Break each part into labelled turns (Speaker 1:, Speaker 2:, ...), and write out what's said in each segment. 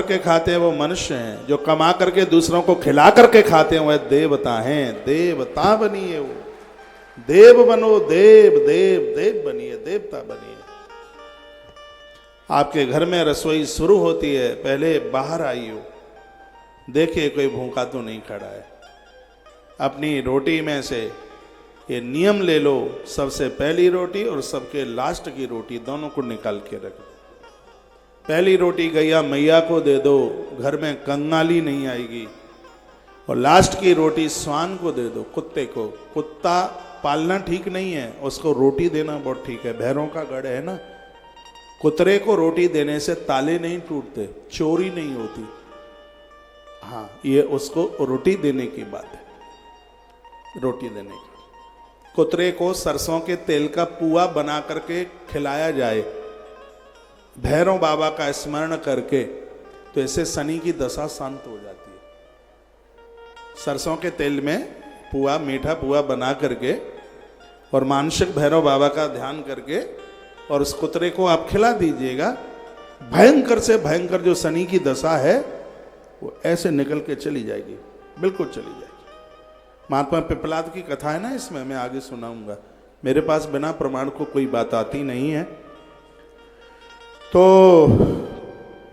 Speaker 1: करके खाते हैं वो मनुष्य हैं, जो कमा करके दूसरों को खिला करके खाते हैं वह देवता हैं। देवता बनिए, वो देव बनो, देव देव देव बनिए, देवता बनिए। आपके घर में रसोई शुरू होती है, पहले बाहर आइए, देखिए कोई भूखा तो नहीं खड़ा है। अपनी रोटी में से ये नियम ले लो, सबसे पहली रोटी और सबके लास्ट की रोटी दोनों को निकाल के रखो। पहली रोटी गैया मैया को दे दो, घर में कंगाली नहीं आएगी। और लास्ट की रोटी स्वान को दे दो, कुत्ते को। कुत्ता पालना ठीक नहीं है, उसको रोटी देना बहुत ठीक है। भैरों का गढ़ है ना, कुतरे को रोटी देने से ताले नहीं टूटते, चोरी नहीं होती। हाँ, ये उसको रोटी देने की बात है, रोटी देने की। कुतरे को सरसों के तेल का पुआ बना करके खिलाया जाए भैरव बाबा का स्मरण करके, तो इससे शनि की दशा शांत हो जाती है। सरसों के तेल में पुआ, मीठा पुआ बना करके और मानसिक भैरव बाबा का ध्यान करके और उस कुतरे को आप खिला दीजिएगा। भयंकर से भयंकर जो शनि की दशा है वो ऐसे निकल के चली जाएगी, बिल्कुल चली जाएगी। महात्मा पिपलाद की कथा है ना, इसमें मैं आगे सुनाऊंगा। मेरे पास बिना प्रमाण को कोई बात आती नहीं है। तो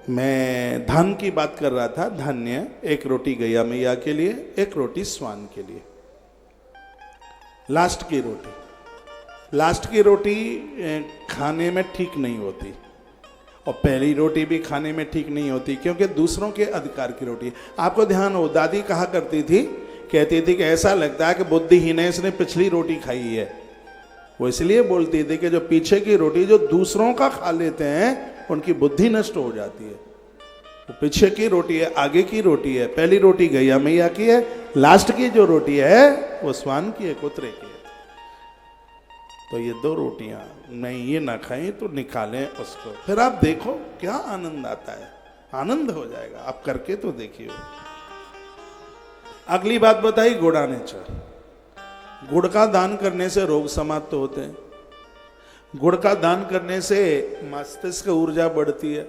Speaker 1: मैं धन की बात कर रहा था। धन्य, एक रोटी गैया मैया के लिए, एक रोटी स्वान के लिए। लास्ट की रोटी खाने में ठीक नहीं होती, और पहली रोटी भी खाने में ठीक नहीं होती, क्योंकि दूसरों के अधिकार की रोटी। आपको ध्यान हो, दादी कहा करती थी, कहती थी कि ऐसा लगता है कि बुद्धिहीन है, इसने पिछली रोटी खाई है। वो इसलिए बोलती थी कि जो पीछे की रोटी जो दूसरों का खा लेते हैं उनकी बुद्धि नष्ट हो जाती है। वो पीछे की रोटी है, आगे की रोटी है। पहली रोटी गैया मैया की है, लास्ट की जो रोटी है वो स्वान की है, कुतरे की है। तो ये दो रोटियां नहीं, ये ना खाएं तो निकालें उसको, फिर आप देखो क्या आनंद आता है। आनंद हो जाएगा, आप करके तो देखिए। अगली बात बताई, गुड़ आने चाहिए। गुड़ का दान करने से रोग समाप्त होते हैं। गुड़ का दान करने से मस्तिष्क ऊर्जा बढ़ती है।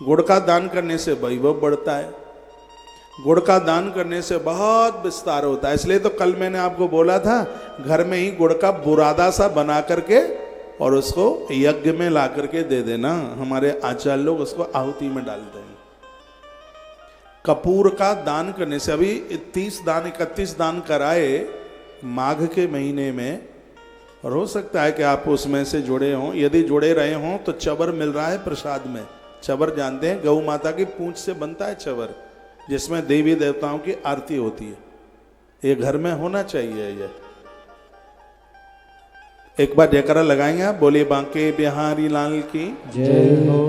Speaker 1: गुड़ का दान करने से वैभव बढ़ता है। गुड़ का दान करने से बहुत विस्तार होता है। इसलिए तो कल मैंने आपको बोला था, घर में ही गुड़ का बुरादा सा बना करके और उसको यज्ञ में ला करके दे देना। हमारे आचार्य लोग उसको आहुति में डालते हैं। कपूर का दान करने से, अभी 30 दान 31 दान कराए माघ के महीने में, और हो सकता है कि आप उसमें से जुड़े हों। यदि जुड़े रहे हों तो चवर मिल रहा है प्रसाद में। चवर जानते हैं, गौ माता की पूंछ से बनता है चवर, जिसमें देवी देवताओं की आरती होती है। ये घर में होना चाहिए। ये एक बार जयकारा लगाएंगे आप, बोलिए बांके बिहारी लाल की
Speaker 2: जय हो।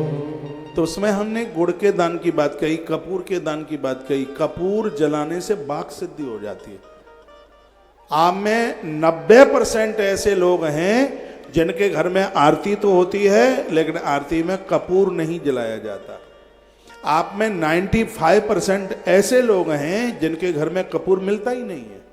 Speaker 1: तो उसमें हमने गुड़ के दान की बात कही, कपूर के दान की बात कही। कपूर जलाने से वाक सिद्धि हो जाती है। आप में 90% ऐसे लोग हैं जिनके घर में आरती तो होती है, लेकिन आरती में कपूर नहीं जलाया जाता। आप में 95% ऐसे लोग हैं जिनके घर में कपूर मिलता ही नहीं है।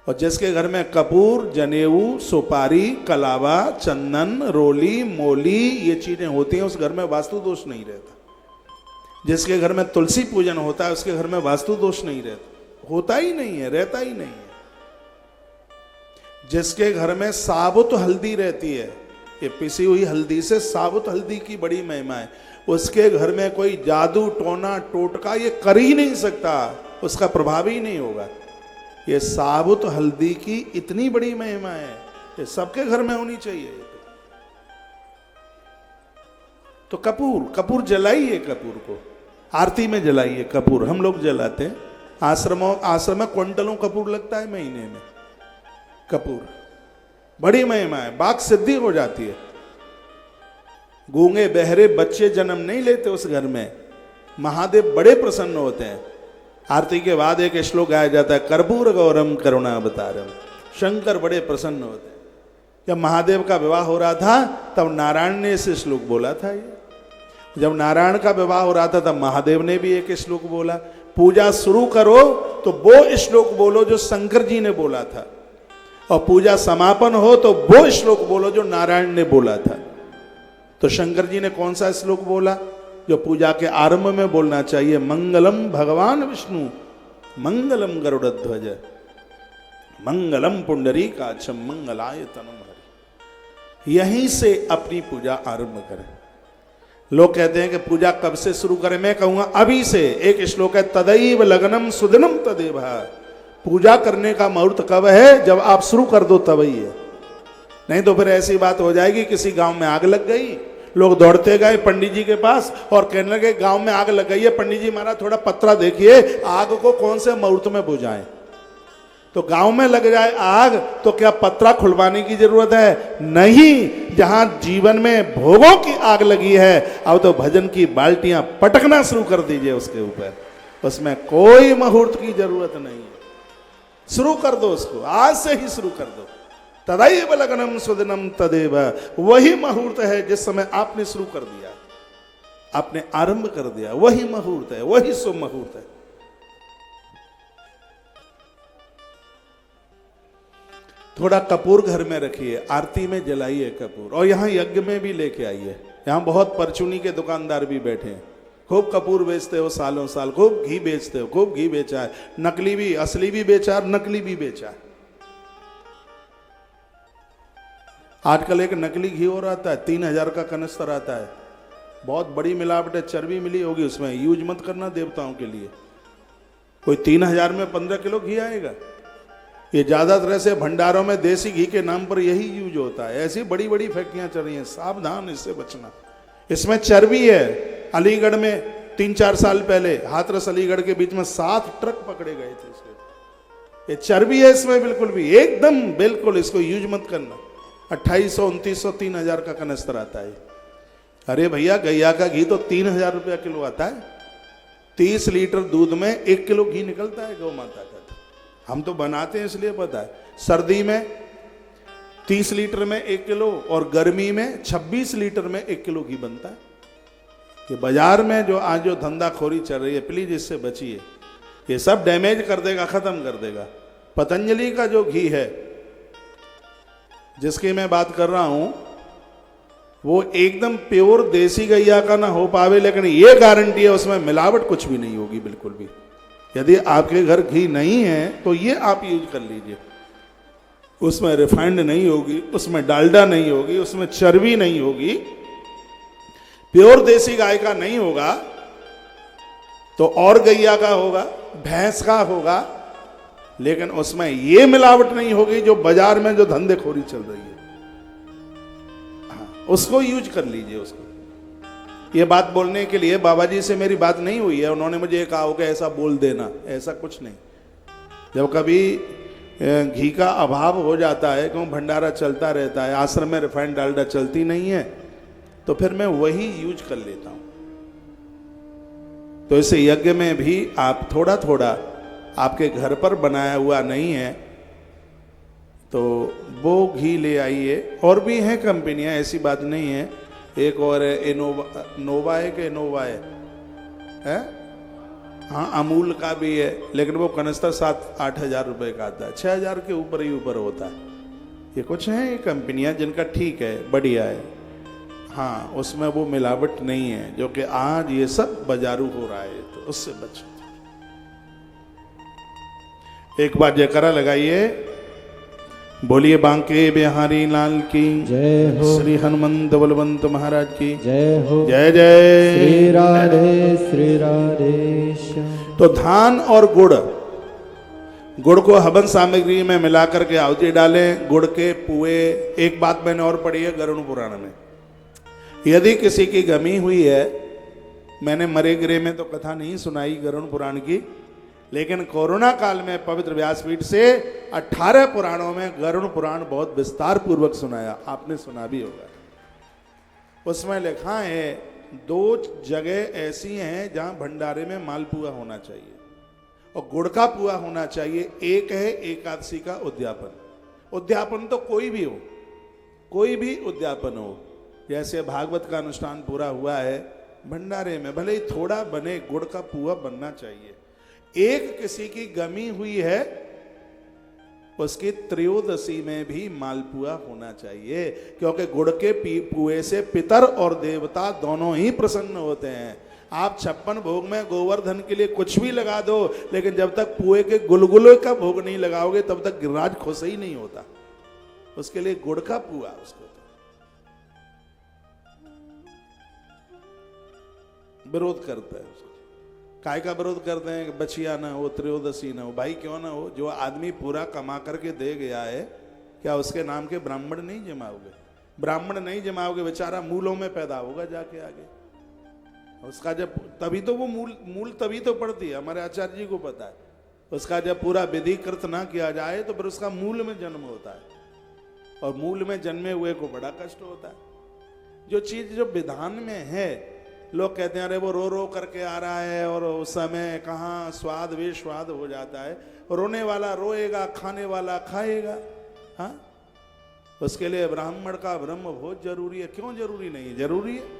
Speaker 1: और जिसके घर में कपूर, जनेऊ, सुपारी, कलावा, चंदन, रोली, मोली ये चीजें होती हैं, उस घर में वास्तु दोष नहीं रहता। जिसके घर में तुलसी पूजन होता है उसके घर में वास्तु दोष नहीं रहता, होता ही नहीं है, रहता ही नहीं है। जिसके घर में साबुत हल्दी रहती है, ये पिसी हुई हल्दी से साबुत हल्दी की बड़ी महिमा है, उसके घर में कोई जादू टोना टोटका ये कर ही नहीं सकता, उसका प्रभाव ही नहीं होगा। ये साबुत हल्दी की इतनी बड़ी महिमा है, ये सबके घर में होनी चाहिए। तो कपूर जलाइए, कपूर को आरती में जलाइए। कपूर हम लोग जलाते हैं, आश्रम में क्विंटलों कपूर लगता है महीने में। कपूर बड़ी महिमा है, बाक सिद्धि हो जाती है। गूंगे बहरे बच्चे जन्म नहीं लेते उस घर में, महादेव बड़े प्रसन्न होते हैं। आरती के बाद एक श्लोक गाया जाता है, कर्पूर गौरम करुणा अवतारम। शंकर बड़े प्रसन्न होते हैं। जब महादेव का विवाह हो रहा था तब नारायण ने इस श्लोक बोला था। ये जब नारायण का विवाह हो रहा था तब महादेव ने भी एक श्लोक बोला। पूजा शुरू करो तो वो श्लोक बोलो जो शंकर जी ने बोला था, और पूजा समापन हो तो वो श्लोक बोलो जो नारायण ने बोला था। तो शंकर जी ने कौन सा श्लोक बोला जो पूजा के आरंभ में बोलना चाहिए, मंगलम भगवान विष्णु, मंगलम गरुड़ध्वज, मंगलम पुंडरीकाक्षम, मंगलाय तनुम हरि। यहीं से अपनी पूजा आरंभ करें। लोग कहते हैं कि पूजा कब से शुरू करें, मैं कहूंगा अभी से। एक श्लोक है, तदैव लगनम सुदिनम तदेव। पूजा करने का मुहूर्त कब है? जब आप शुरू कर दो तभी है। नहीं तो फिर ऐसी बात हो जाएगी, किसी गांव में आग लग गई, लोग दौड़ते गए पंडित जी के पास और कहने लगे गांव में आग लग गई है, पंडित जी महाराज थोड़ा पत्रा देखिए, आग को कौन से मुहूर्त में बुझाएं। तो गांव में लग जाए आग तो क्या पत्रा खुलवाने की जरूरत है? नहीं। जहां जीवन में भोगों की आग लगी है, अब तो भजन की बाल्टियां पटकना शुरू कर दीजिए उसके ऊपर, उसमें कोई मुहूर्त की जरूरत नहीं है। शुरू कर दो उसको, आज से ही शुरू कर दो। तदैव लगनम सुदिनम तदेव, वही मुहूर्त है जिस समय आपने शुरू कर दिया, आपने आरंभ कर दिया, वही मुहूर्त है, वही शुभ मुहूर्त है। थोड़ा कपूर घर में रखिए, आरती में जलाइए कपूर, और यहां यज्ञ में भी लेके आइए। यहां बहुत परचूनी के दुकानदार भी बैठे हैं, खूब कपूर बेचते हो सालों साल, खूब घी बेचते हो, खूब घी बेचा है, नकली भी असली भी बेचा है, नकली भी बेचा है। आजकल एक नकली घी और आता है, 3000 का कनस्तर आता है, बहुत बड़ी मिलावट है, चर्बी मिली होगी उसमें, यूज मत करना देवताओं के लिए। कोई 3000 में 15 किलो घी आएगा? ये ज्यादातर ऐसे भंडारों में देसी घी के नाम पर यही यूज होता है। ऐसी बड़ी बड़ी फैक्ट्रियां चल रही हैं, सावधान, इससे बचना। इसमें चर्बी है। अलीगढ़ में 3-4 साल पहले हाथरस अलीगढ़ के बीच में 7 ट्रक पकड़े गए थे इसके। ये चर्बी है इसमें, बिल्कुल भी, एकदम बिल्कुल, इसको यूज मत करना। 2800, 2900, 3000 का कनस्तर आता है। अरे भैया, गैया का घी तो 3000 रुपया किलो आता है। 30 लीटर दूध में 1 किलो घी निकलता है गौ माता का। हम तो बनाते हैं इसलिए पता है। सर्दी में 30 लीटर में 1 किलो और गर्मी में 26 लीटर में 1 किलो घी बनता है। कि बाजार में जो आज जो धंधाखोरी चल रही है, प्लीज इससे बचिए, ये सब डैमेज कर देगा, खत्म कर देगा। पतंजलि का जो घी है जिसकी मैं बात कर रहा हूं, वो एकदम प्योर देसी गैया का ना हो पावे, लेकिन ये गारंटी है उसमें मिलावट कुछ भी नहीं होगी, बिल्कुल भी। यदि आपके घर घी नहीं है तो ये आप यूज कर लीजिए। उसमें रिफाइंड नहीं होगी, उसमें डालडा नहीं होगी, उसमें चर्बी नहीं होगी, प्योर देसी गाय का नहीं होगा तो और गैया का होगा, भैंस का होगा, लेकिन उसमें ये मिलावट नहीं होगी जो बाजार में जो धंधेखोरी चल रही है। हाँ, उसको यूज कर लीजिए। उसको ये बात बोलने के लिए बाबा जी से मेरी बात नहीं हुई है, उन्होंने मुझे कहा होगा ऐसा बोल देना, ऐसा कुछ नहीं। जब कभी घी का अभाव हो जाता है, क्यों भंडारा चलता रहता है, आश्रम में रिफाइंड डालडा चलती नहीं है, तो फिर मैं वही यूज कर लेता हूं। तो इस यज्ञ में भी आप थोड़ा थोड़ा, आपके घर पर बनाया हुआ नहीं है तो वो घी ले आइए। और भी हैं कंपनियां, ऐसी बात नहीं है। एक और है नोवा है कि इनोवा है? हाँ, अमूल का भी है, लेकिन वो कनस्तर 7-8 हजार रुपए का आता है, 6000 के ऊपर ही ऊपर होता है। ये कुछ हैं ये कंपनियां जिनका ठीक है, बढ़िया है, हाँ, उसमें वो मिलावट नहीं है, जो कि आज ये सब बाजारू हो रहा है, तो उससे बचो। एक बार जयकारा लगाइए, बोलिए बांके बिहारी लाल की
Speaker 2: जय हो,
Speaker 1: श्री हनुमंत बलवंत महाराज की
Speaker 2: जय हो,
Speaker 1: जय जय
Speaker 2: श्री राधे श्री राधेश्याम।
Speaker 1: तो धान और गुड़ को हवन सामग्री में मिलाकर के आहुति डालें, गुड़ के पुए। एक बात मैंने और पढ़ी है गरुड़ पुराण में, यदि किसी की गमी हुई है, मैंने मरे गिरे में तो कथा नहीं सुनाई गरुड़ पुराण की, लेकिन कोरोना काल में पवित्र व्यासपीठ से 18 पुराणों में गरुड़ पुराण बहुत विस्तार पूर्वक सुनाया, आपने सुना भी होगा। उसमें लिखा है 2 जगह ऐसी हैं जहां भंडारे में मालपुआ होना चाहिए और गुड़ का पुआ होना चाहिए। एक है एकादशी का उद्यापन। उद्यापन तो कोई भी हो, कोई भी उद्यापन हो, जैसे भागवत का अनुष्ठान पूरा हुआ है, भंडारे में भले ही थोड़ा बने, गुड़ का पुआ बनना चाहिए। एक किसी की गमी हुई है, उसकी त्रयोदशी में भी मालपुआ होना चाहिए, क्योंकि गुड़ के पुए से पितर और देवता दोनों ही प्रसन्न होते हैं। आप 56 भोग में गोवर्धन के लिए कुछ भी लगा दो, लेकिन जब तक पुए के गुलगुले का भोग नहीं लगाओगे तब तक गिरिराज खुश ही नहीं होता। उसके लिए गुड़ का पुआ, उसको तो विरोध करता है। उसको काय का विरोध करते हैं कि बचिया ना हो, त्रयोदशी ना हो। भाई क्यों ना हो, जो आदमी पूरा कमा करके दे गया है, क्या उसके नाम के ब्राह्मण नहीं जमाओगे? ब्राह्मण नहीं जमाओगे, बेचारा मूलों में पैदा होगा जाके आगे। उसका जब तभी तो वो मूल तभी तो पड़ती है, हमारे आचार्य जी को पता है। उसका जब पूरा विधिकृत ना किया जाए तो फिर उसका मूल में जन्म होता है, और मूल में जन्मे हुए को बड़ा कष्ट होता है। जो चीज जो विधान में है, लोग कहते हैं अरे वो रो रो करके आ रहा है और उस समय कहाँ स्वाद विस्वाद हो जाता है। रोने वाला रोएगा, खाने वाला खाएगा। हाँ, उसके लिए ब्राह्मण का ब्रह्म बहुत जरूरी है। क्यों जरूरी नहीं है? जरूरी है।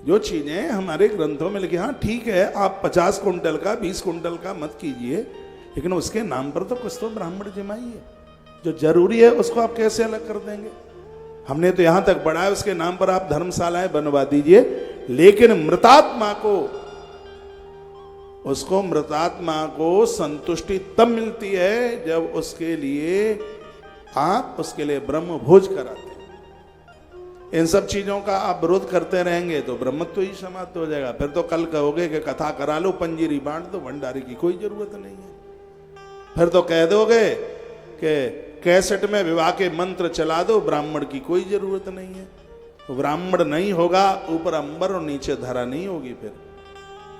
Speaker 1: जो चीजें हमारे ग्रंथों में लिखी, हाँ ठीक है, आप 50 कुंटल का 20 कुंटल का मत कीजिए, लेकिन उसके नाम पर तो कुछ तो ब्राह्मण जमाइए। जो जरूरी है उसको आप कैसे अलग कर देंगे? हमने तो यहां तक बढ़ा है, उसके नाम पर आप धर्मशालाएं बनवा दीजिए, लेकिन मृतात्मा को, उसको मृतात्मा को संतुष्टि तब मिलती है जब उसके लिए आप उसके लिए ब्रह्म भोज कराते हैं। इन सब चीजों का आप विरोध करते रहेंगे तो ब्रह्मत्व ही समाप्त हो जाएगा। फिर तो कल कहोगे कि कथा करा लो, पंजीरी बांट दो, भंडारे की कोई जरूरत नहीं है। फिर तो कह दोगे कि कैसेट में विवाह के मंत्र चला दो, ब्राह्मण की कोई जरूरत नहीं है। तो ब्राह्मण नहीं होगा, ऊपर अंबर और नीचे धरा नहीं होगी। फिर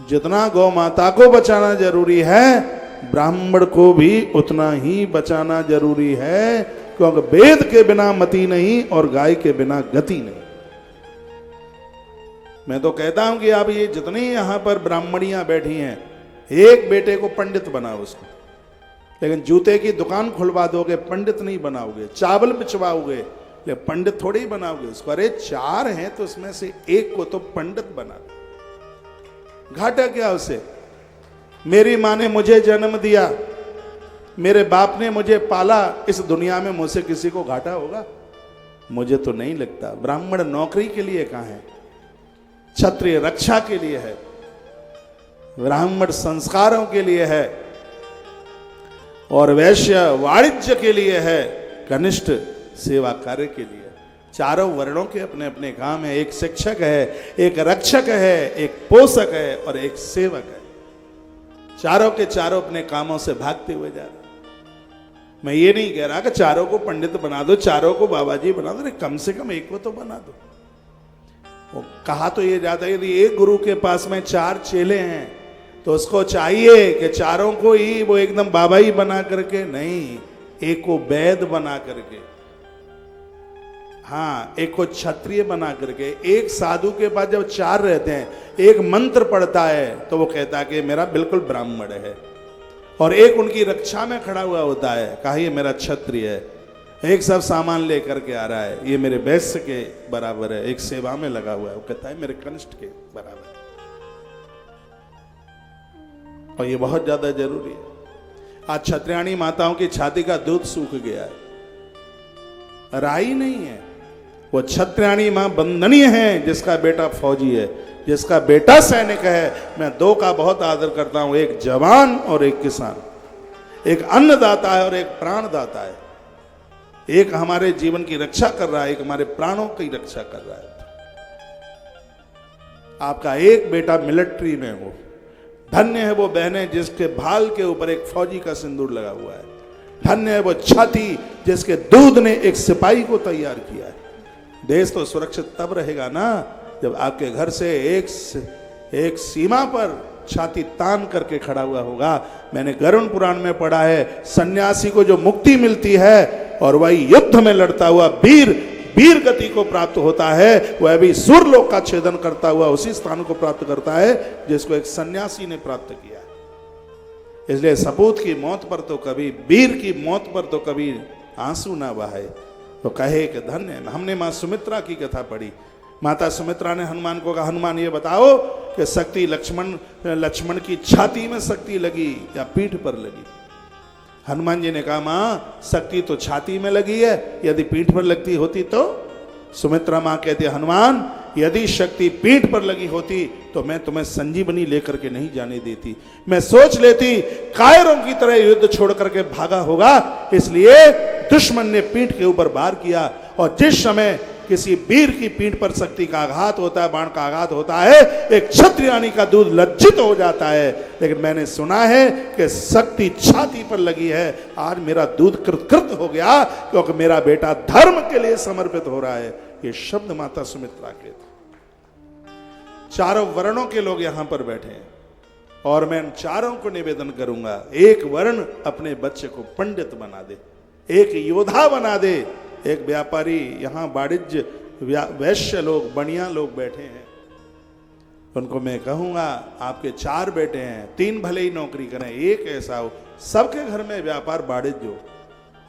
Speaker 1: जितना गौ माता को बचाना जरूरी है, ब्राह्मण को भी उतना ही बचाना जरूरी है, क्योंकि वेद के बिना मति नहीं और गाय के बिना गति नहीं। मैं तो कहता हूं कि आप ये जितनी यहां पर ब्राह्मणियां बैठी हैं, एक बेटे को पंडित बनाओ उसको, लेकिन जूते की दुकान खुलवा दोगे, पंडित नहीं बनाओगे। चावल बिचवाओगे, ले पंडित थोड़ी ही बनाओगे उसको। अरे 4 हैं तो उसमें से एक को तो पंडित बना दो। घाटा क्या उसे? मेरी माँ ने मुझे जन्म दिया, मेरे बाप ने मुझे पाला, इस दुनिया में मुझसे किसी को घाटा होगा? मुझे तो नहीं लगता। ब्राह्मण नौकरी के लिए कहाँ है? क्षत्रिय रक्षा के लिए है, ब्राह्मण संस्कारों के लिए है, और वैश्य वाणिज्य के लिए है, कनिष्ठ सेवा कार्य के लिए। चारों वर्णों के अपने अपने काम है। एक शिक्षक है, एक रक्षक है, एक पोषक है और एक सेवक है। चारों के चारों अपने कामों से भागते हुए जा रहे। मैं ये नहीं कह रहा कि चारों को पंडित बना दो, चारों को बाबा जी बना दो, कम से कम एक को तो बना दो। वो कहा तो ये जाता है, यदि एक गुरु के पास में 4 चेले हैं तो उसको चाहिए कि चारों को ही वो एकदम बाबा ही बना करके नहीं, एक को वैद बना करके, हाँ एक को क्षत्रिय बना करके। एक साधु के पास जब 4 रहते हैं, एक मंत्र पढ़ता है तो वो कहता है कि मेरा बिल्कुल ब्राह्मण है, और एक उनकी रक्षा में खड़ा हुआ होता है, कहा ये मेरा क्षत्रिय है। एक सब सामान लेकर के आ रहा है, ये मेरे वैश्य के बराबर है। एक सेवा में लगा हुआ है, वो कहता है मेरे कनिष्ठ के बराबर है। और ये बहुत ज्यादा जरूरी है। आज क्षत्रियाणी माताओं की छाती का दूध सूख गया है, राई नहीं है। वो क्षत्रियाणी मां वंदनीय है जिसका बेटा फौजी है, जिसका बेटा सैनिक है। मैं 2 का बहुत आदर करता हूं, एक जवान और एक किसान, एक अन्नदाता है और एक प्राणदाता है। एक हमारे जीवन की रक्षा कर रहा है, एक हमारे प्राणों की रक्षा कर रहा है। आपका एक बेटा मिलिट्री में हो, धन्य है वो बहनें जिसके भाल के ऊपर एक फौजी का सिंदूर लगा हुआ है। धन्य है वो छाती जिसके दूध ने एक सिपाही को तैयार किया है। देश तो सुरक्षित तब रहेगा ना जब आपके घर से एक सीमा पर छाती तान करके खड़ा हुआ होगा। मैंने गरुड़ पुराण में पढ़ा है, सन्यासी को जो मुक्ति मिलती है और वही युद्ध में लड़ता हुआ वीर गति को प्राप्त होता है, वह भी सुरलोक का छेदन करता हुआ उसी स्थान को प्राप्त करता है जिसको एक सन्यासी ने प्राप्त किया। इसलिए सपूत की मौत पर तो कभी, वीर की मौत पर तो कभी आंसू ना बहाए, तो कहे कि धन्य। हमने मां सुमित्रा की कथा पढ़ी। माता सुमित्रा ने हनुमान को कहा, हनुमान ये बताओ कि शक्ति लक्ष्मण की छाती में शक्ति लगी या पीठ पर लगी? हनुमान जी ने कहा, मां शक्ति तो छाती में लगी है, यदि पीठ पर लगती होती तो? सुमित्रा मां कहती है, हनुमान यदि शक्ति पीठ पर लगी होती तो मैं तुम्हें संजीवनी लेकर के नहीं जाने देती, मैं सोच लेती कायरों की तरह युद्ध छोड़ करके भागा होगा, इसलिए दुश्मन ने पीठ के ऊपर वार किया। और जिस समय किसी वीर की पीठ पर शक्ति का आघात होता है, बाण का आघात होता है, एक क्षत्रियानी का दूध लज्जित हो जाता है। लेकिन मैंने सुना है कि शक्ति छाती पर लगी है, आज मेरा दूध कृतकृत हो गया क्योंकि मेरा बेटा धर्म के लिए समर्पित हो रहा है। ये शब्द माता सुमित्रा के थे। चारों वर्णों के लोग यहां पर बैठे हैं और मैं इन चारों को निवेदन करूंगा, एक वर्ण अपने बच्चे को पंडित बना दे, एक योद्धा बना दे। एक व्यापारी, यहां वाणिज्य वैश्य लोग, बनिया लोग बैठे हैं, उनको मैं कहूंगा आपके 4 बेटे हैं, 3 भले ही नौकरी करें, एक ऐसा हो सबके घर में व्यापार वाणिज्य हो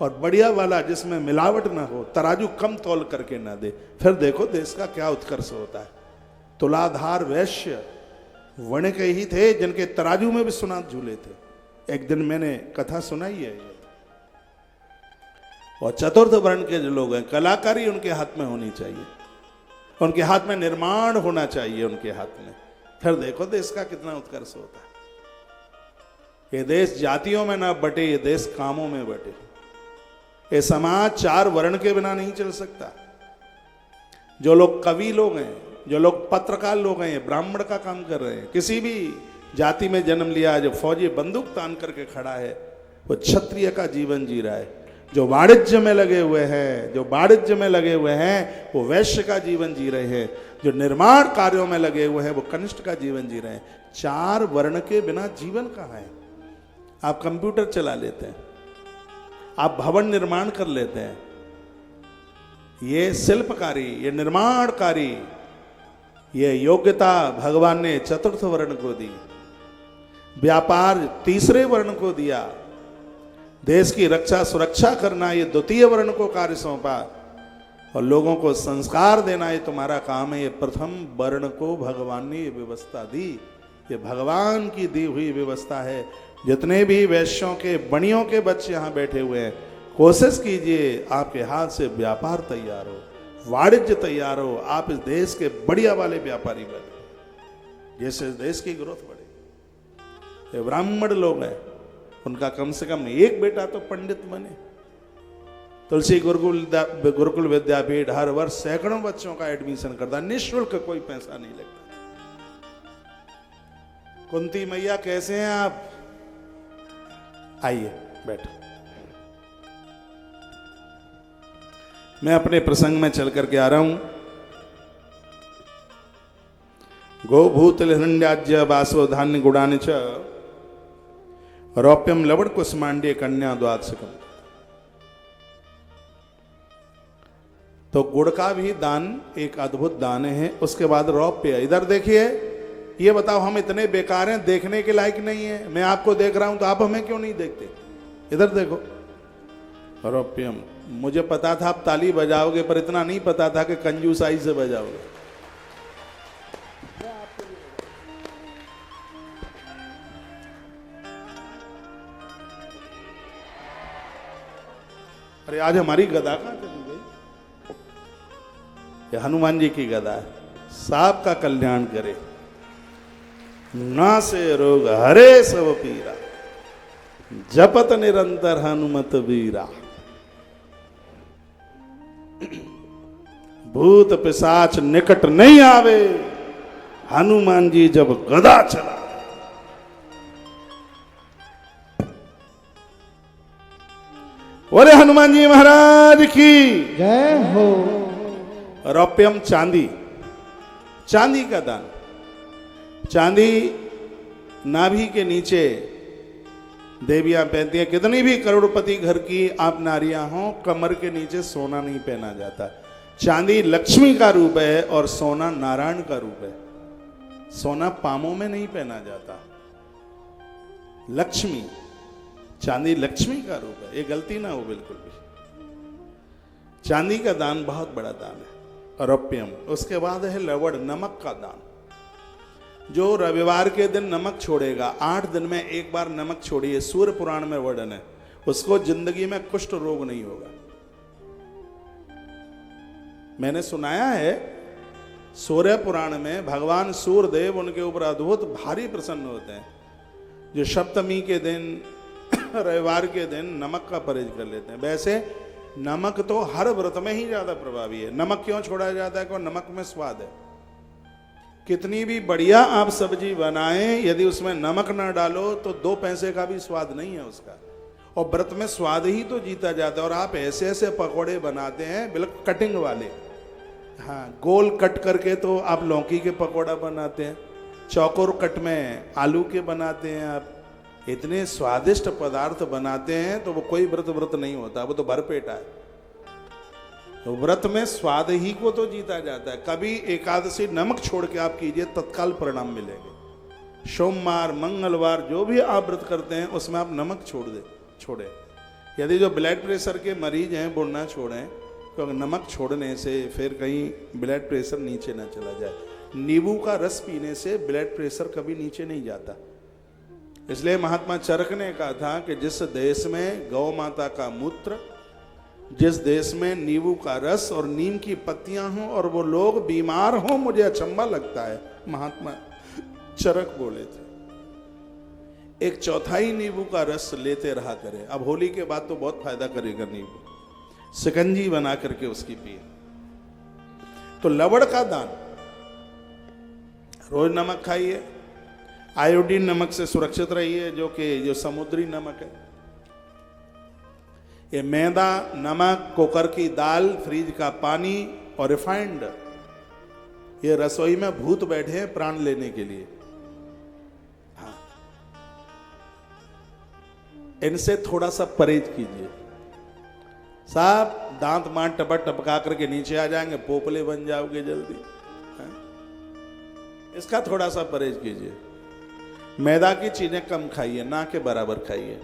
Speaker 1: और बढ़िया वाला जिसमें मिलावट ना हो, तराजू कम तौल करके ना दे, फिर देखो देश का क्या उत्कर्ष होता है। तुलाधार वैश्य वर्ण के ही थे जिनके तराजू में भी सुनात झूले थे। एक दिन मैंने कथा सुनाई है। और चतुर्थ वर्ण के जो लोग हैं, कलाकारी उनके हाथ में होनी चाहिए, उनके हाथ में निर्माण होना चाहिए, उनके हाथ में, फिर देखो देश का कितना उत्कर्ष होता है। ये देश जातियों में ना बटे, ये देश कामों में बटे। ये समाज 4 वर्ण के बिना नहीं चल सकता। जो लोग कवि लोग हैं, जो लोग पत्रकार लोग हैं, ब्राह्मण का काम कर रहे हैं, किसी भी जाति में जन्म लिया, जो फौजी बंदूक तान करके खड़ा है, वो क्षत्रिय का जीवन जी रहा है। जो वाणिज्य में लगे हुए हैं, जो वाणिज्य में लगे हुए हैं, वो वैश्य का जीवन जी रहे हैं। जो निर्माण कार्यों में लगे हुए हैं, वो कनिष्ठ का जीवन जी रहे हैं। 4 वर्ण के बिना जीवन कहाँ है? आप कंप्यूटर चला लेते हैं, आप भवन निर्माण कर लेते हैं, ये शिल्पकारी, ये निर्माणकारी, ये योग्यता भगवान ने चतुर्थ वर्ण को दी, व्यापार तीसरे वर्ण को दिया, देश की रक्षा सुरक्षा करना ये द्वितीय वर्ण को कार्य सौंपा, और लोगों को संस्कार देना ये तुम्हारा काम है। ये प्रथम वर्ण को भगवान ने ये व्यवस्था दी, ये भगवान की दी हुई व्यवस्था है। जितने भी वैश्यों के, बनियों के बच्चे यहाँ बैठे हुए हैं, कोशिश कीजिए आपके हाथ से व्यापार तैयार हो, वाणिज्य तैयार हो, आप इस देश के बढ़िया वाले व्यापारी बने, जैसे देश की ग्रोथ बढ़े। ये ब्राह्मण लोग हैं, उनका कम से कम एक बेटा तो पंडित बने। तुलसी गुरुकुल विद्यापीठ हर वर्ष सैकड़ों बच्चों का एडमिशन करता, निःशुल्क, कोई पैसा नहीं लगता। कुंती मैया कैसे हैं आप? आइए बैठो। मैं अपने प्रसंग में चल करके आ रहा हूं। गोभूत हिरण्याज्य वासो धान्य गुणानि च रौप्यम लवण कुसमांडे कन्या द्वादशकम। तो गुड़ का भी दान एक अद्भुत दान है। उसके बाद रौप्य। इधर देखिए, ये बताओ हम इतने बेकार हैं, देखने के लायक नहीं है। मैं आपको देख रहा हूं तो आप हमें क्यों नहीं देखते? इधर देखो, रौप्यम। मुझे पता था आप ताली बजाओगे, पर इतना नहीं पता था कि कंजूसाई से बजाओगे। अरे आज हमारी गदा कहां चली गई? ये हनुमान जी की गदा है। सांप का कल्याण करे, ना से रोग हरे सब पीरा, जपत निरंतर हनुमत वीरा। भूत पिशाच निकट नहीं आवे, हनुमान जी जब गदा चला। बोले हनुमान जी महाराज की
Speaker 2: जय हो।
Speaker 1: रौप्यम चांदी, चांदी का दान। चांदी नाभि के नीचे देवियां पहनती हैं। कितनी भी करोड़पति घर की आप नारियां हो, कमर के नीचे सोना नहीं पहना जाता। चांदी लक्ष्मी का रूप है और सोना नारायण का रूप है। सोना पामों में नहीं पहना जाता। लक्ष्मी, चांदी लक्ष्मी का रूप है, ये गलती ना हो बिल्कुल भी। चांदी का दान बहुत बड़ा दान है। रौप्यम। उसके बाद है लवण, नमक का दान। जो रविवार के दिन नमक छोड़ेगा, 8 दिन में एक बार नमक छोड़िए, सूर्य पुराण में वर्णन है, उसको जिंदगी में कुष्ठ रोग नहीं होगा। मैंने सुनाया है सूर्य पुराण में भगवान सूर्यदेव उनके ऊपर अद्भुत भारी प्रसन्न होते हैं, जो सप्तमी के दिन रविवार के दिन नमक का परहेज कर लेते हैं। वैसे नमक तो हर व्रत में ही ज्यादा प्रभावी है। नमक क्यों छोड़ा जाता है? क्योंकि नमक में स्वाद है। कितनी भी बढ़िया आप सब्जी बनाएं, यदि उसमें नमक ना डालो तो 2 पैसे का भी स्वाद नहीं है उसका। और व्रत में स्वाद ही तो जीता जाता है। और आप ऐसे ऐसे पकौड़े बनाते हैं बिल्कुल कटिंग वाले, हाँ, गोल कट करके तो आप लौकी के पकौड़ा बनाते हैं, चौकोर कट में आलू के बनाते हैं, आप इतने स्वादिष्ट पदार्थ बनाते हैं, तो वो कोई व्रत नहीं होता, वो तो भरपेटा है। तो व्रत में स्वाद ही को तो जीता जाता है। कभी एकादशी नमक छोड़ के आप कीजिए, तत्काल परिणाम मिलेंगे। सोमवार मंगलवार जो भी आप व्रत करते हैं उसमें आप नमक छोड़ें। यदि जो ब्लड प्रेशर के मरीज हैं वो ना छोड़ें, क्योंकि नमक छोड़ने से फिर कहीं ब्लड प्रेशर नीचे ना चला जाए। नींबू का रस पीने से ब्लड प्रेशर कभी नीचे नहीं जाता। इसलिए महात्मा चरक ने कहा था कि जिस देश में गौ माता का मूत्र, जिस देश में नींबू का रस और नीम की पत्तियां हों और वो लोग बीमार हों, मुझे अचंभा लगता है। महात्मा चरक बोले थे 1/4 नींबू का रस लेते रहा करें। अब होली के बाद तो बहुत फायदा करेगा नींबू, शिकंजी बना करके उसकी पिए। तो लवड़ का दान, रोज नमक खाइए, आयोडीन नमक से सुरक्षित रहिए, जो समुद्री नमक है। ये मैदा, नमक, कुकर की दाल, फ्रिज का पानी और रिफाइंड, ये रसोई में भूत बैठे हैं प्राण लेने के लिए। हाँ, इनसे थोड़ा सा परहेज कीजिए। साहब दांत मांट टपका करके नीचे आ जाएंगे, पोपले बन जाओगे जल्दी। इसका थोड़ा सा परहेज कीजिए। मैदा की चीजें कम खाइए, ना के बराबर खाइए।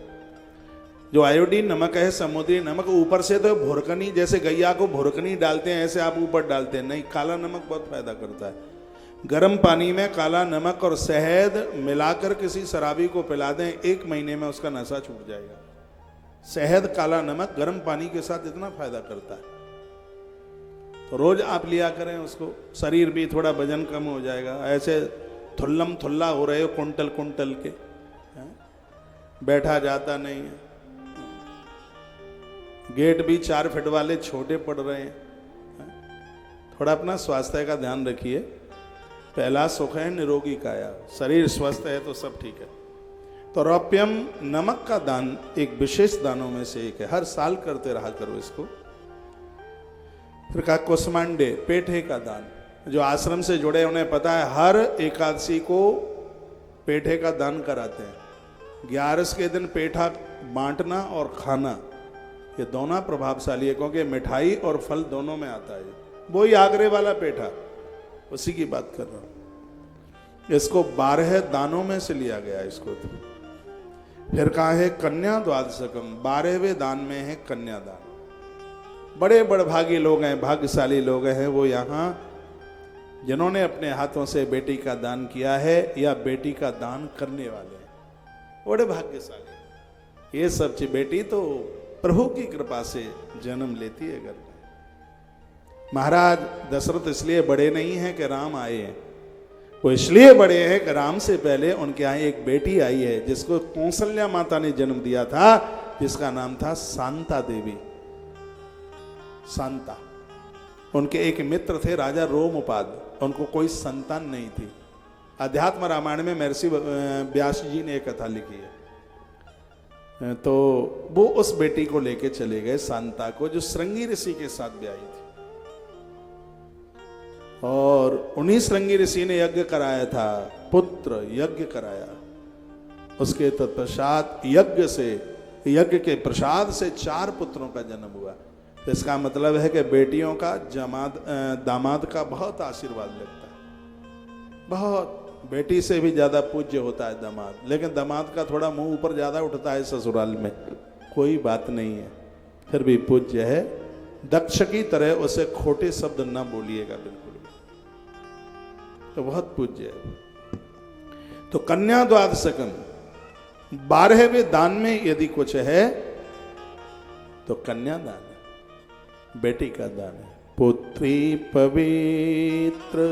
Speaker 1: जो आयोडीन नमक है, समुद्री नमक, ऊपर से तो भुरकनी, जैसे गैया को भुरकनी डालते हैं ऐसे आप ऊपर डालते हैं, नहीं। काला नमक बहुत फायदा करता है। गर्म पानी में काला नमक और शहद मिलाकर किसी शराबी को पिला दें, 1 महीने में उसका नशा छूट जाएगा। शहद, काला नमक गर्म पानी के साथ इतना फायदा करता है, तो रोज आप लिया करें उसको। शरीर भी थोड़ा वजन कम हो जाएगा। ऐसे थुल्लम थुल्ला हो रहे हो कुंटल के, बैठा जाता नहीं है। गेट भी 4 फीट वाले छोटे पड़ रहे हैं। थोड़ा अपना स्वास्थ्य का ध्यान रखिए। पहला सुख है निरोगी काया, शरीर स्वस्थ है तो सब ठीक है। तो रौप्यम, नमक का दान एक विशेष दानों में से एक है। हर साल करते रहा करो इसको। फिर कहा कुसमांडे, पेठे का दान। जो आश्रम से जुड़े उन्हें पता है, हर एकादशी को पेठे का दान कराते हैं। 11 के दिन पेठा बांटना और खाना, ये दोनों प्रभावशाली है, क्योंकि मिठाई और फल दोनों में आता है। वही आगरे वाला पेठा, उसी की बात कर रहा हूं। इसको 12 दानों में से लिया गया इसको। फिर कहा है कन्या द्वादशकम, 12वें दान में है कन्यादान। बड़े बड़भागी लोग हैं, भाग्यशाली लोग हैं वो यहाँ, जिन्होंने अपने हाथों से बेटी का दान किया है या बेटी का दान करने वाले हैं, बड़े भाग्यशाली। ये सब चीज, बेटी तो प्रभु की कृपा से जन्म लेती है घर में। महाराज दशरथ इसलिए बड़े नहीं हैं कि राम आए हैं, वो इसलिए बड़े हैं कि राम से पहले उनके यहाँ एक बेटी आई है जिसको कौशल्या माता ने जन्म दिया था, जिसका नाम था शांता देवी। शांता, उनके एक मित्र थे राजा रोमपाद, उनको कोई संतान नहीं थी। अध्यात्म रामायण में महर्षि व्यास जी ने एक कथा लिखी है। तो वो उस बेटी को लेके चले गए शांता को, जो श्रृंगी ऋषि के साथ ब्याही थी। और उन्हीं श्रृंगी ऋषि ने यज्ञ कराया था, पुत्र यज्ञ कराया। उसके तत्पश्चात यज्ञ के प्रसाद से 4 पुत्रों का जन्म हुआ। तो इसका मतलब है कि बेटियों का दामाद का बहुत आशीर्वाद लगता है। बहुत, बेटी से भी ज्यादा पूज्य होता है दामाद। लेकिन दामाद का थोड़ा मुंह ऊपर ज्यादा उठता है ससुराल में, कोई बात नहीं है, फिर भी पूज्य है। दक्ष की तरह उसे खोटे शब्द न बोलिएगा बिल्कुल भी, तो बहुत पूज्य है। तो कन्या द्वादशकम, 12वें दान में यदि कुछ है तो कन्यादान है, बेटी का दान है। पुत्री पवित्र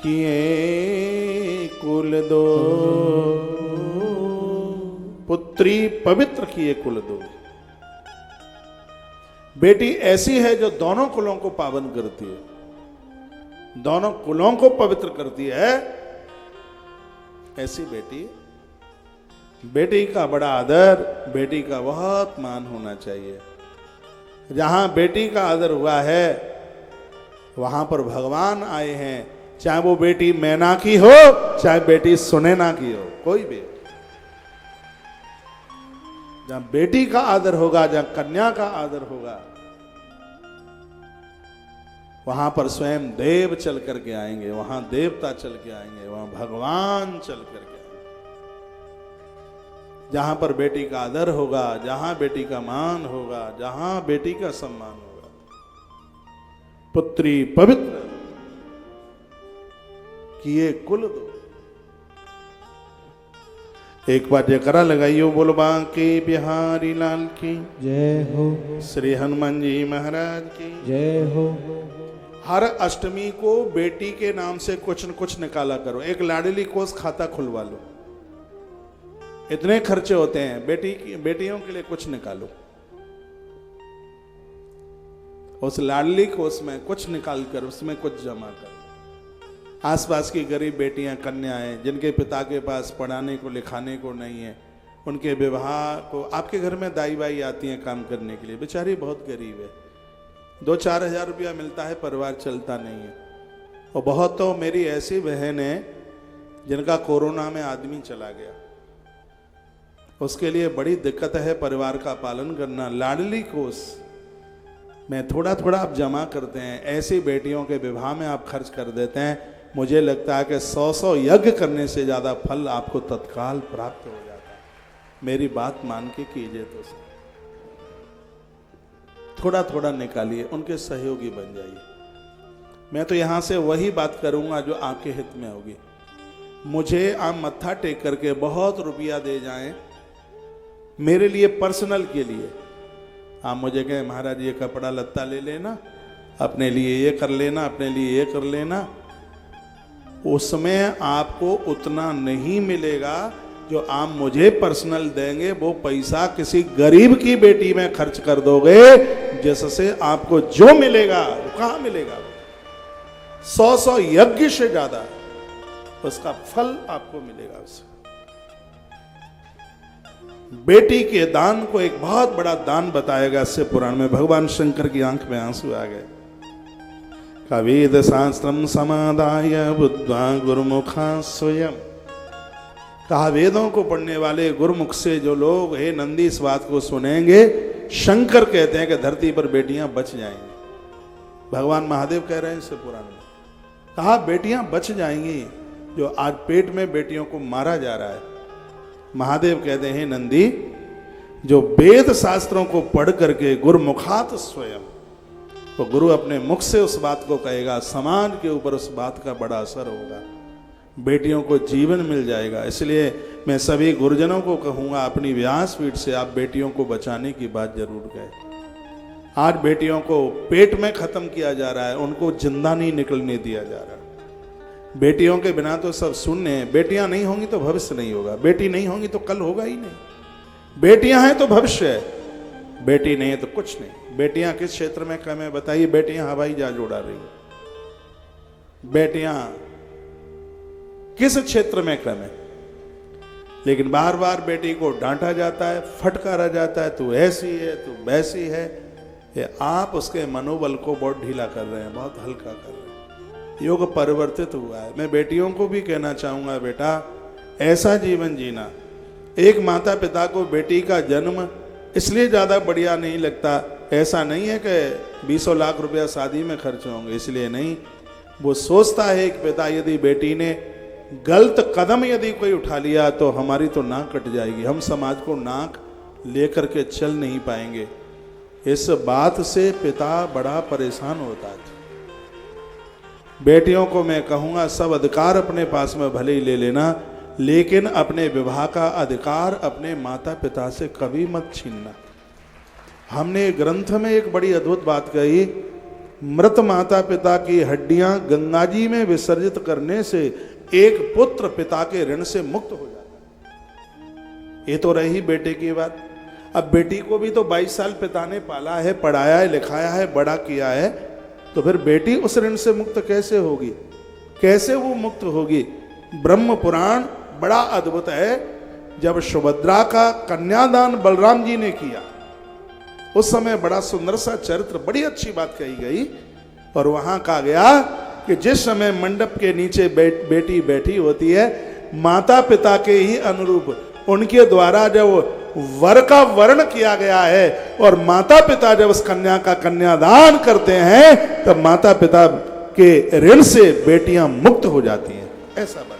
Speaker 1: किए कुल दो, पुत्री पवित्र किए कुल दो। बेटी ऐसी है जो दोनों कुलों को पावन करती है, दोनों कुलों को पवित्र करती है, ऐसी बेटी। बेटी का बड़ा आदर, बेटी का बहुत मान होना चाहिए। जहां बेटी का आदर हुआ है वहां पर भगवान आए हैं, चाहे वो बेटी मैना की हो चाहे बेटी सुनैना की हो, कोई भी। जहां बेटी का आदर होगा, जहां कन्या का आदर होगा, वहां पर स्वयं देव चल करके आएंगे, वहां देवता चल के आएंगे, वहां भगवान चल करके आएंगे। जहां पर बेटी का आदर होगा, जहां बेटी का मान होगा, जहां बेटी का सम्मान होगा। पुत्री पवित्र किए कुल दो। एक बार जयकारा लगाइयो, बोलो बांके बिहारी लाल की
Speaker 2: जय हो,
Speaker 1: श्री हनुमान जी महाराज की
Speaker 2: जय हो।
Speaker 1: हर अष्टमी को बेटी के नाम से कुछ न कुछ निकाला करो। एक लाडली कोष खाता खुलवा लो, इतने खर्चे होते हैं, बेटियों के लिए कुछ निकालो। उस लाडली कोष में कुछ निकाल कर उसमें कुछ जमा करो। आसपास की गरीब बेटियां, कन्याएं जिनके पिता के पास पढ़ाने को लिखाने को नहीं है, उनके विवाह को, आपके घर में दाई बाई आती हैं काम करने के लिए, बेचारी बहुत गरीब है, 2-4 हज़ार रुपया मिलता है, परिवार चलता नहीं है। और बहुत तो मेरी ऐसी बहन है जिनका कोरोना में आदमी चला गया, उसके लिए बड़ी दिक्कत है परिवार का पालन करना। लाडली कोष में थोड़ा थोड़ा आप जमा करते हैं, ऐसी बेटियों के विवाह में आप खर्च कर देते हैं, मुझे लगता है कि 100 यज्ञ करने से ज़्यादा फल आपको तत्काल प्राप्त हो जाता है। मेरी बात मान के कीजिए, तो थोड़ा थोड़ा निकालिए, उनके सहयोगी बन जाइए। मैं तो यहाँ से वही बात करूँगा जो आपके हित में होगी। मुझे आप मत्था टेक करके बहुत रुपया दे जाएं मेरे लिए, पर्सनल के लिए, आप मुझे कहें महाराज ये कपड़ा लत्ता ले लेना, अपने लिए ये कर लेना, अपने लिए ये कर लेना, उसमें आपको उतना नहीं मिलेगा जो आप मुझे पर्सनल देंगे। वो पैसा किसी गरीब की बेटी में खर्च कर दोगे, जिससे आपको जो मिलेगा वो कहाँ मिलेगा? 100 यज्ञ से ज्यादा उसका फल आपको मिलेगा। उससे बेटी के दान को एक बहुत बड़ा दान बताएगा इससे पुराण में। भगवान शंकर की आंख में आंसू आ गए। वेद शास्त्रम समादाय बुद्ध्वा गुरुमुखा स्वयं। कहा वेदों को पढ़ने वाले गुरुमुख से जो लोग, हे नंदी, इस बात को सुनेंगे, शंकर कहते हैं कि धरती पर बेटियां बच जाएंगी। भगवान महादेव कह रहे हैं इससे पुराण में, कहा बेटियां बच जाएंगी। जो आज पेट में बेटियों को मारा जा रहा है, महादेव कहते हैं नंदी, जो वेद शास्त्रों को पढ़ करके गुरुमुखात स्वयं, तो गुरु अपने मुख से उस बात को कहेगा, समाज के ऊपर उस बात का बड़ा असर होगा, बेटियों को जीवन मिल जाएगा। इसलिए मैं सभी गुरुजनों को कहूँगा, अपनी व्यासपीठ से आप बेटियों को बचाने की बात जरूर कहें। आज बेटियों को पेट में खत्म किया जा रहा है, उनको जिंदा नहीं निकलने दिया जा रहा। बेटियों के बिना तो सब शून्य है। बेटियां नहीं होंगी तो भविष्य नहीं होगा, बेटी नहीं होंगी तो कल होगा ही नहीं। बेटियां हैं तो भविष्य है, बेटी नहीं है तो कुछ नहीं। बेटियां किस क्षेत्र में कम है बताइए? बेटियां हवाई जहाज उड़ा रही है। बेटियां किस क्षेत्र में कम है? लेकिन बार बार बेटी को डांटा जाता है, फटकारा जाता है, तू ऐसी है, तू वैसी है। ये आप उसके मनोबल को बहुत ढीला कर रहे हैं, बहुत हल्का कर रहे हैं। युग परिवर्तित हुआ है। मैं बेटियों को भी कहना चाहूंगा, बेटा ऐसा जीवन जीना। एक माता पिता को बेटी का जन्म इसलिए ज्यादा बढ़िया नहीं लगता, ऐसा नहीं है कि 20 लाख रुपया शादी में खर्च होंगे, इसलिए नहीं। वो सोचता है एक पिता, यदि बेटी ने गलत कदम यदि कोई उठा लिया तो हमारी तो नाक कट जाएगी, हम समाज को नाक लेकर के चल नहीं पाएंगे। इस बात से पिता बड़ा परेशान होता है। बेटियों को मैं कहूँगा, सब अधिकार अपने पास में भले ही ले लेना, लेकिन अपने विवाह का अधिकार अपने माता पिता से कभी मत छीनना। हमने ग्रंथ में एक बड़ी अद्भुत बात कही, मृत माता पिता की हड्डियां गंगा जी में विसर्जित करने से एक पुत्र पिता के ऋण से मुक्त हो जाता है। ये तो रही बेटे की बात। अब बेटी को भी तो 22 साल पिता ने पाला है, पढ़ाया है, लिखाया है, बड़ा किया है, तो फिर बेटी उस ऋण से मुक्त कैसे होगी? कैसे वो मुक्त होगी? ब्रह्म पुराण बड़ा अद्भुत है। जब सुभद्रा का कन्यादान बलराम जी ने किया, उस समय बड़ा सुंदर सा चरित्र, बड़ी अच्छी बात कही गई। और वहां कहा गया कि जिस समय मंडप के नीचे बेटी बैठी होती है, माता पिता के ही अनुरूप उनके द्वारा जब वर का वर्ण किया गया है और माता पिता जब उस कन्या का कन्यादान करते हैं, तब माता पिता के ऋण से बेटियां मुक्त हो जाती हैं। ऐसा बात।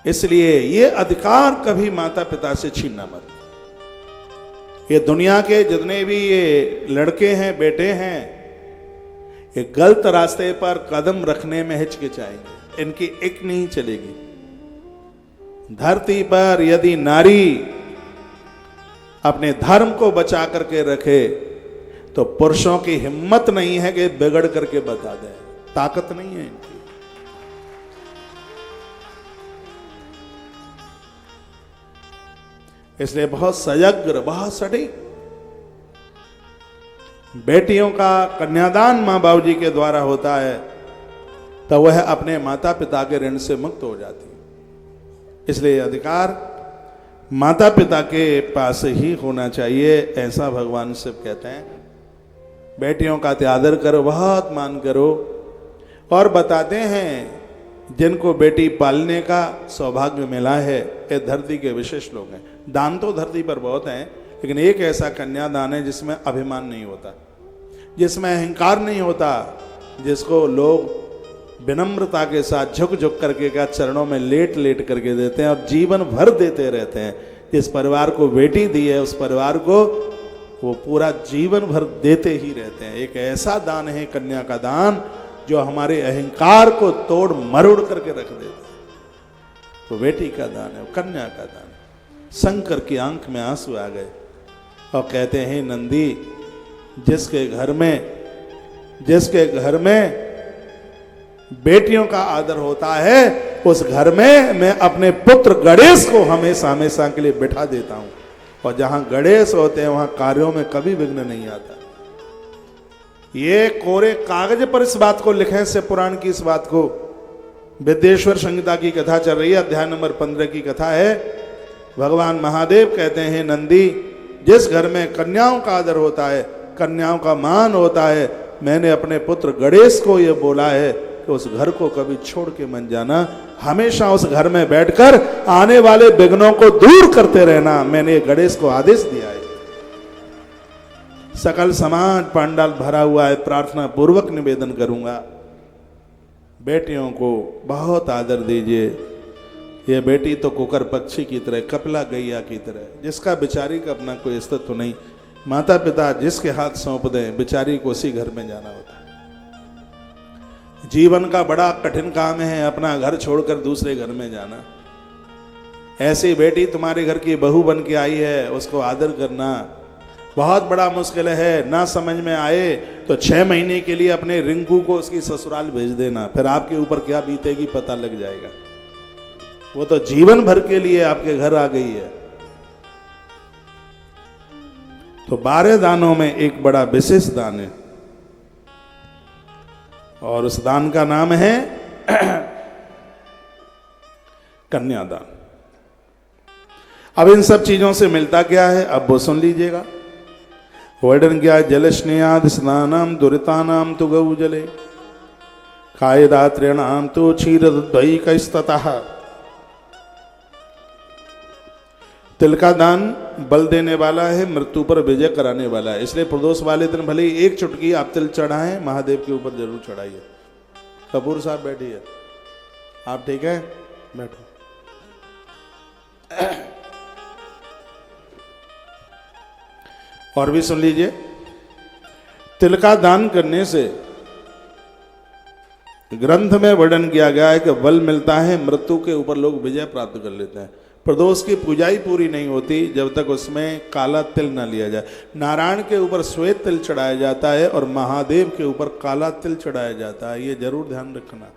Speaker 1: इसलिए ये अधिकार कभी माता पिता से छीनना मत। ये दुनिया के जितने भी ये लड़के हैं, बेटे हैं, ये गलत रास्ते पर कदम रखने में हिचकिचाएंगे, इनकी एक नहीं चलेगी। धरती पर यदि नारी अपने धर्म को बचा करके रखे, तो पुरुषों की हिम्मत नहीं है कि बिगड़ करके बता दें, ताकत नहीं है इनकी। इसलिए बहुत सजग, बहुत सटीक। बेटियों का कन्यादान मां बाबू जी के द्वारा होता है, तो वह अपने माता पिता के ऋण से मुक्त हो जाती है। इसलिए अधिकार माता पिता के पास ही होना चाहिए, ऐसा भगवान शिव कहते हैं। बेटियों का त्यादर करो, बहुत मान करो। और बताते हैं जिनको बेटी पालने का सौभाग्य मिला है, ये धरती के विशेष लोग हैं। दान तो धरती पर बहुत हैं, लेकिन एक ऐसा कन्यादान है जिसमें अभिमान नहीं होता, जिसमें अहंकार नहीं होता, जिसको लोग विनम्रता के साथ झुक झुक करके क्या चरणों में लेट लेट करके देते हैं और जीवन भर देते रहते हैं। जिस परिवार को बेटी दी है, उस परिवार को वो पूरा जीवन भर देते ही रहते हैं। एक ऐसा दान है कन्या का दान, जो हमारे अहंकार को तोड़ मरोड़ करके रख देता है। तो बेटी का दान है, कन्या का दान। शंकर की आंख में आंसू आ गए और कहते हैं, नंदी, जिसके घर में बेटियों का आदर होता है, उस घर में मैं अपने पुत्र गणेश को हमेशा हमेशा के लिए बिठा देता हूं। और जहां गणेश होते हैं, वहां कार्यों में कभी विघ्न नहीं आता। ये कोरे कागज पर इस बात को लिखें, से पुराण की इस बात को। विद्येश्वर संहिता की कथा चल रही है, अध्याय नंबर 15 की कथा है। भगवान महादेव कहते हैं, नंदी, जिस घर में कन्याओं का आदर होता है, कन्याओं का मान होता है, मैंने अपने पुत्र गणेश को यह बोला है कि उस घर को कभी छोड़ के मत जाना, हमेशा उस घर में बैठकर आने वाले विघ्नों को दूर करते रहना। मैंने गणेश को आदेश दिया है। सकल समाज पंडाल भरा हुआ है, प्रार्थना पूर्वक निवेदन करूंगा, बेटियों को बहुत आदर दीजिए। ये बेटी तो कुकर पक्षी की तरह, कपिला गैया की तरह, जिसका बेचारी का अपना कोई अस्तित्व नहीं। माता पिता जिसके हाथ सौंप दें, बेचारी को उसी घर में जाना होता है। जीवन का बड़ा कठिन काम है अपना घर छोड़कर दूसरे घर में जाना। ऐसी बेटी तुम्हारे घर की बहू बन के आई है, उसको आदर करना बहुत बड़ा मुश्किल है। ना समझ में आए तो 6 महीने के लिए अपने रिंकू को उसकी ससुराल भेज देना, फिर आपके ऊपर क्या बीतेगी पता लग जाएगा। वो तो जीवन भर के लिए आपके घर आ गई है। तो 12 दानों में एक बड़ा विशेष दान है, और उस दान का नाम है कन्यादान। अब इन सब चीजों से मिलता क्या है, अब वो सुन लीजिएगा। वर्णन क्या है, जल स्नेहाद स्नानाम दुरितानाम तु गौ जले कायदात्रेणाम तो क्षीरद्वैकस्ततः। तिल का दान बल देने वाला है, मृत्यु पर विजय कराने वाला है। इसलिए प्रदोष वाले दिन भले ही 1 चुटकी आप तिल चढ़ाएं, महादेव के ऊपर जरूर चढ़ाइए। कपूर साहब बैठिए, आप ठीक है, बैठो। और भी सुन लीजिए, तिल का दान करने से ग्रंथ में वर्णन किया गया है कि बल मिलता है, मृत्यु के ऊपर लोग विजय प्राप्त कर लेते हैं। प्रदोष की पूजा ही पूरी नहीं होती जब तक उसमें काला तिल न लिया जाए। नारायण के ऊपर श्वेत तिल चढ़ाया जाता है और महादेव के ऊपर काला तिल चढ़ाया जाता है, ये जरूर ध्यान रखना।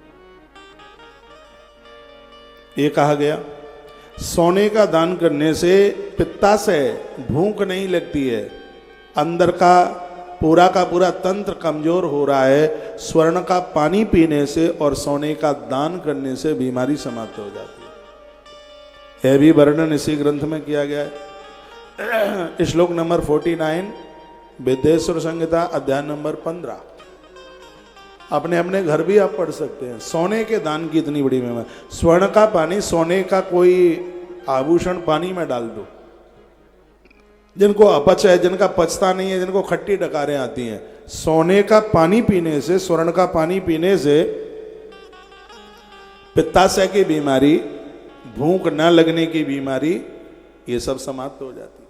Speaker 1: ये कहा गया सोने का दान करने से पित्ता से भूख नहीं लगती है, अंदर का पूरा तंत्र कमजोर हो रहा है। स्वर्ण का पानी पीने से और सोने का दान करने से बीमारी समाप्त हो जाती है। यह भी वर्णन इसी ग्रंथ में किया गया है। श्लोक नंबर 49 विद्येश्वर संहिता अध्याय नंबर 15। अपने अपने घर भी आप पढ़ सकते हैं। सोने के दान की इतनी बड़ी महिमा। स्वर्ण का पानी, सोने का कोई आभूषण पानी में डाल दो, जिनको अपच है, जिनका पचता नहीं है, जिनको खट्टी डकारें आती हैं, सोने का पानी पीने से, स्वर्ण का पानी पीने से पित्ताशय की बीमारी, भूख न लगने की बीमारी, ये सब समाप्त हो जाती।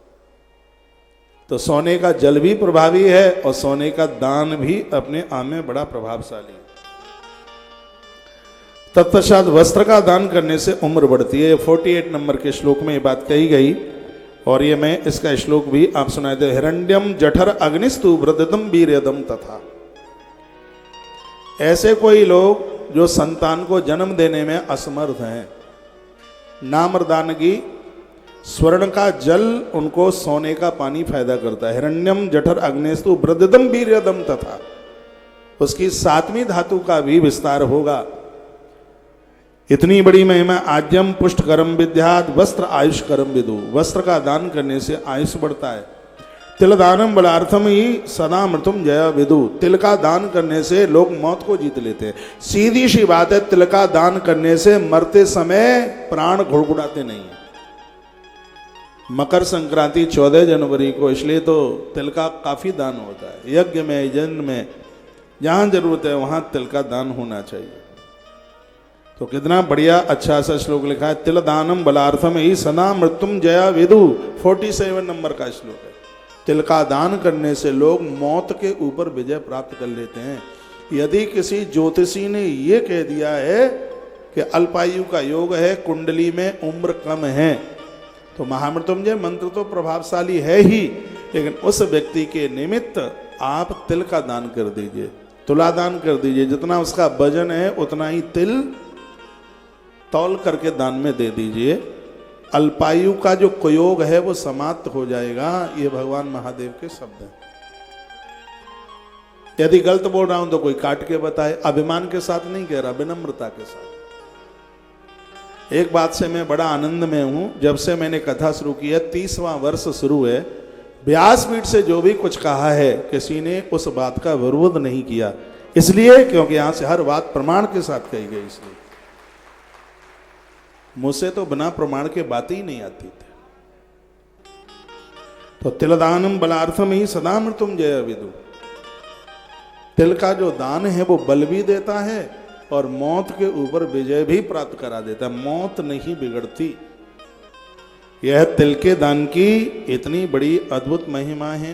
Speaker 1: तो सोने का जल भी प्रभावी है और सोने का दान भी अपने आप में बड़ा प्रभावशाली है। तत्पश्चात वस्त्र का दान करने से उम्र बढ़ती है। 48 नंबर के श्लोक में ये बात कही गई और ये मैं इसका श्लोक भी आप सुनाए थे। हिरण्यम जठर अग्निस्तु वृद्धतम वीर्यदम तथा। ऐसे कोई लोग जो संतान को जन्म देने में असमर्थ हैं, नामर्दानगी, स्वर्ण का जल उनको सोने का पानी फायदा करता है। हिरण्यम जठर अग्निस्तु वृद्धतम वीर्यदम तथा, उसकी 7वीं धातु का भी विस्तार होगा। इतनी बड़ी महिमा। आज्यम पुष्ट कर्म विद्यात वस्त्र आयुष कर्म विदु। वस्त्र का दान करने से आयुष बढ़ता है। तिल दानम बलार्थम ही सदा मृत्युम जया विदु। तिल का दान करने से लोग मौत को जीत लेते हैं। सीधी सी बात है, तिल का दान करने से मरते समय प्राण घुड़घुड़ाते नहीं है। मकर संक्रांति 14 जनवरी को, इसलिए तो तिल का काफी दान होता है। यज्ञ में, यजन में, जहां जरूरत है वहां तिल का दान होना चाहिए। तो कितना बढ़िया अच्छा सा श्लोक लिखा है। तिल दानम बलार्थम ही सदा मृत्युम जया विदु। 47 नंबर का श्लोक है। तिल का दान करने से लोग मौत के ऊपर विजय प्राप्त कर लेते हैं। यदि किसी ज्योतिषी ने ये कह दिया है कि अल्पायु का योग है, कुंडली में उम्र कम है, तो महामृत्युंजय मंत्र तो प्रभावशाली है ही, लेकिन उस व्यक्ति के निमित्त आप तिल का दान कर दीजिए, तुला दान कर दीजिए। जितना उसका वजन है उतना ही तिल तौल करके दान में दे दीजिए। अल्पायु का जो कुयोग है वो समाप्त हो जाएगा। ये भगवान महादेव के शब्द हैं। यदि गलत बोल रहा हूं तो कोई काट के बताए। अभिमान के साथ नहीं कह रहा, विनम्रता के साथ। एक बात से मैं बड़ा आनंद में हूं। जब से मैंने कथा शुरू की है, 30वां वर्ष शुरू है, व्यासपीठ से जो भी कुछ कहा है किसी ने उस बात का विरोध नहीं किया। इसलिए क्योंकि यहां से हर बात प्रमाण के साथ कही गई। इसलिए मुझसे तो बिना प्रमाण के बात ही नहीं आती थी। तो तिलदानम बलार्थम ही सदा मृत्युम जय विदु। तिल का जो दान है वो बल भी देता है और मौत के ऊपर विजय भी प्राप्त करा देता है। मौत नहीं बिगड़ती। यह तिल के दान की इतनी बड़ी अद्भुत महिमा है।